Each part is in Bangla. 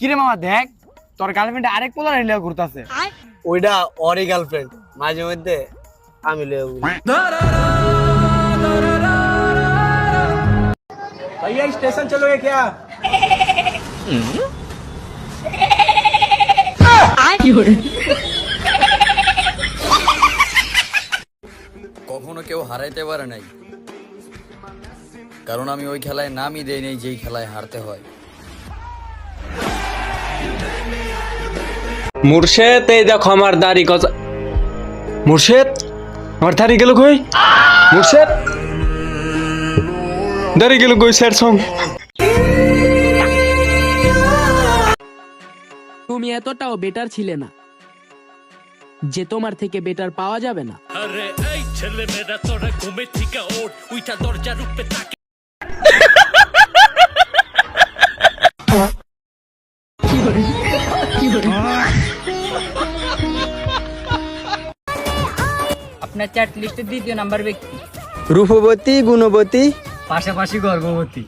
কিরে মামা দেখ তোর গার্লফ্রেন্ড আরেক পোলার লিয়া ঘুরতাছে। ওইটা ওরই গার্লফ্রেন্ড, মাঝে মধ্যে আমি লিয়ে ঘুরি। भैया स्टेशन चलोगे क्या? কখনো কেউ হারাইতে পারে নাই, কারণ আমি ওই খেলায় নামই দেই নাই যেই খেলায় হারতে হয়। মুর্শেদ, এই দেখো আমার দাড়ি গজা। মুর্শেদ, আমার দাড়ি গেল কই? মুর্শেদ, দাড়ি গেল কই? স্যার সং তুমি এতটাও বেটার ছিলে না যে তোমার থেকে বেটার পাওয়া যাবে না। আরে এই ছেলে মেয়েরা তোরা ঘুমে থেকে ওঠ, উইটা দরজার উপরে তাকে। আপনার চ্যাট লিস্টের দ্বিতীয় নাম্বার ব্যক্তি, রূপবতী, গুণবতী, পাশাপাশি গর্ভবতী।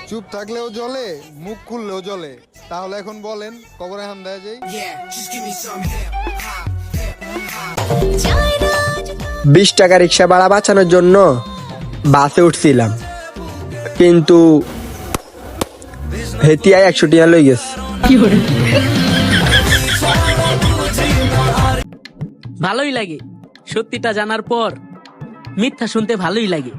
চুপ থাকলেও জ্বলে, মুখ খুললেও জ্বলে। তাহলে এখন বলেন কবরে হান দেয়া যায়? 20 টাকা রিক্সা ভাড়া বাঁচানোর জন্য বাসে উঠছিলাম, কিন্তু হেতিয়ায় 100 টাকা লই গেছে। ভালোই লাগে সত্যিটা জানার পর, মিথ্যা শুনতে ভালোই লাগে।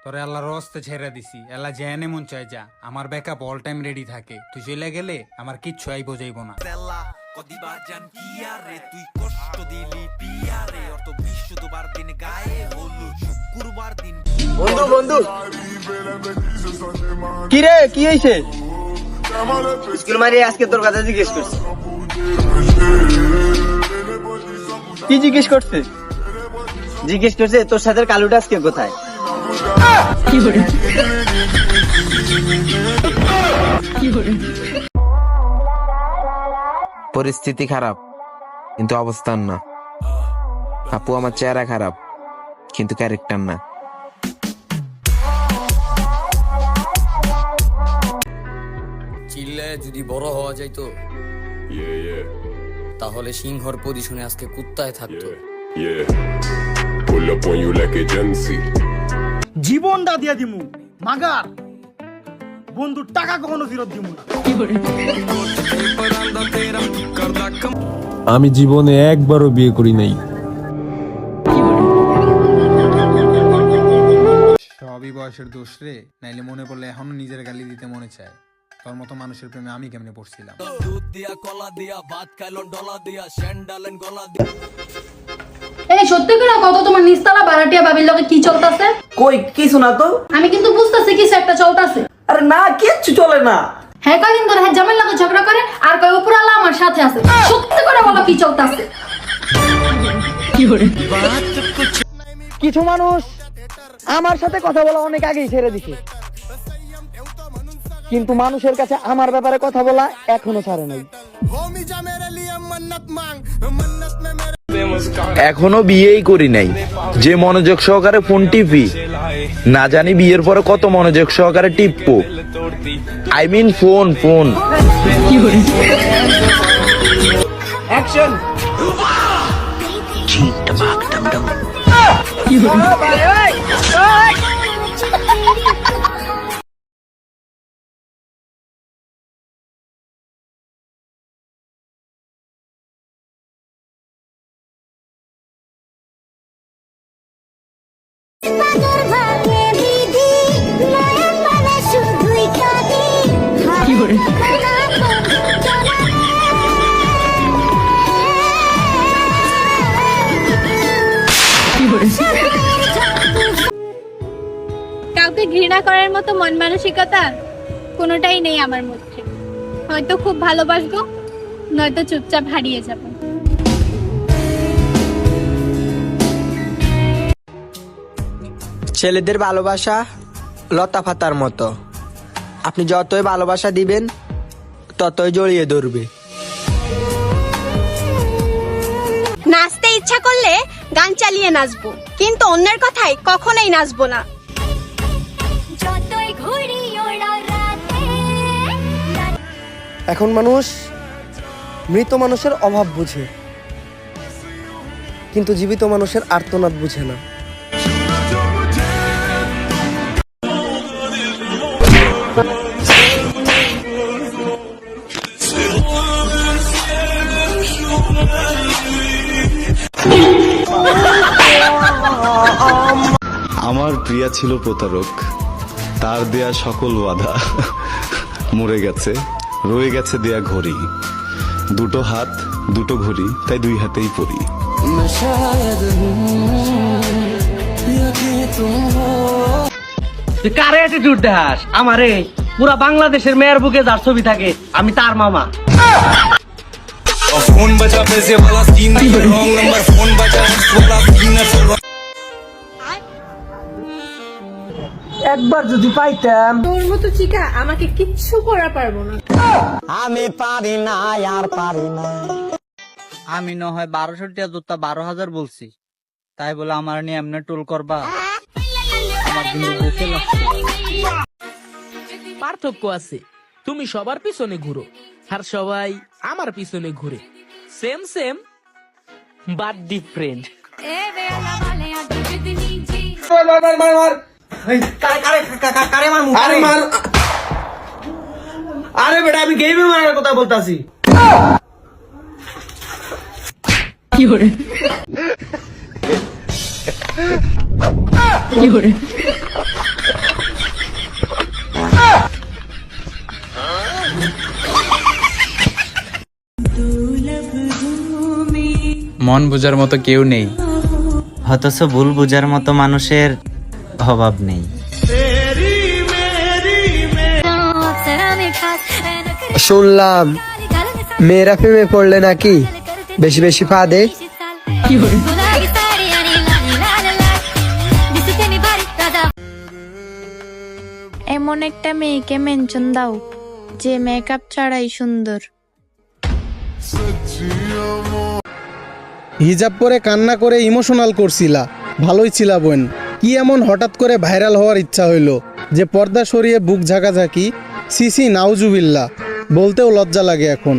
তোরে আল্লাহর রাস্তে ছেড়ে দিছি, আল্লাহ যেনে মন চাই যা, আমার ব্যাকআপ অল টাইম রেডি থাকে। তুই চলে গেলে আমার কিচ্ছু আই বোঝাইব না। বন্ধু বন্ধু, কি রে, কি হয়েছে? স্কুল মারি আজকে তোর কথা জিজ্ঞেস করছে। কি জিজ্ঞেস করছে? জিজ্ঞেস করছে তোর সাথে কালুটা আজকে কোথায়? পরিস্থিতি খারাপ কিন্তু অবস্থান না। আপু আমার চেহারা খারাপ কিন্তু ক্যারেক্টার না। চিল্লায় যদি বড় হওয়া যাইতো তাহলে সিংহর পজিশনে আজকে কুত্তায় থাকতো। জীবনটা দিয়া দিমু মাগার, বন্ধুর টাকা কখনো ফেরত দিমু না। আমি জীবনে একবারও বিয়ে করি নাই। সবই বয়সের দোষ রে, নাইলে মনে পড়লে এখনো নিজের গালি দিতে মনে চায়। তোর মতো মানুষের প্রেমে আমি কেমনে পড়ছিলাম। দুধ দিয়া কলা দিয়া ভাত খাইলন ডলা দিয়া স্যান্ডালেন গলা দিয়া। এই সত্যি করে কত তোমার নিস্তালা ভাড়াটিয়া বাবির লগে কি চলতেছে? কই কিছু না তো। আমি কিন্তু বুঝতেছি কিছু একটা চলতেছে। আরে না, কিচ্ছু চলে না। হ্যাঁ, কয়দিন ধরে হ্যাঁ জামাইর লগে ঝগড়া করে আর কয় উপরালা আমার সাথে আছে। সত্যি করে বলো কি চলতেছে? কিছু মানুষ আমার সাথে কথা বলা অনেক আগেই ছেড়ে দিছে, কিন্তু মানুষের কাছে আমার ব্যাপারে কথা বলা এখনো ছাড়ে নাই। এখনো বিয়েই করি নাই, যে মনোযোগ সহকারে ফোন টিপি, না জানি বিয়ের পরে কত মনোযোগ সহকারে টিপবো। I mean phone phone. Action. কাউকে ঘৃণা করার মতো মন মানসিকতা কোনোটাই নেই আমার মধ্যে। হয়তো খুব ভালোবাসবো, নয়তো চুপচাপ হারিয়ে যাব। ছেলেদের ভালোবাসা লতা পাতার মতো, আপনি যতই ভালোবাসা দিবেন ততই জড়িয়ে ধরবে। নাচতে ইচ্ছা করলে গান চালিয়ে নাচবো, কিন্তু অন্যের কথায় কখনোই নাচবো না। এখন মানুষ মৃত মানুষের অভাব বুঝে, কিন্তু জীবিত মানুষের আর্তনাদ বুঝে না। আমার প্রিয়া ছিল প্রতারক, তার দেয়া সকল বাধা মরে গেছে, রয়ে গেছে দেয়া ঘড়ি। দুটো হাত দুটো ঘড়ি, তাই দুই হাতেই পড়ি। তুই কারে অ্যাটিটিউড দেখাস? আমারে পুরা বাংলাদেশের মেয়ের বুকে যার ছবি থাকে আমি তার মামা। फोन बजा पैसे वाला सीन रॉन्ग नंबर फोन बजा वाला सीन একবার যদি পাইতাম। তোর মতো চিকা আমাকে কিচ্ছু করা পারবো না। আমি পারি না, আর পারি না। আমি না হয় 1200 টাকা জুতা 12,000 বলছি, তাই বলে আমার নিয়ে এমনি টোল করবা? আমার কিন্তু বুকে লাগছে। পার্থক্য আছে, তুমি সবার পিছনে ঘুরো আর সবাই আমার পিছনে ঘুরে। Same same but different. আরে বেটা, আমি গেমে মারার কথা বলতাছি। কি করে কি করে মন বোঝার মতো কেউ নেই, অথচ ভুল বুঝার মতো মানুষের অভাব নেই। শুনলাম মেয়েরা প্রেমে পড়লে নাকি বেশি বেশি পা দে। এমন একটা মেয়েকে মেনশন দাও যে মেকআপ ছাড়াই সুন্দর। হিজাব পরে কান্না করে ইমোশনাল করছিলা, ভালোই ছিলা বোন। কি এমন হঠাৎ করে ভাইরাল হওয়ার ইচ্ছা হইলো যে পর্দা সরিয়ে বুক ঝাঁকাঝাঁকি? সিসি নাউজুবিল্লাহ, বলতেও লজ্জা লাগে এখন।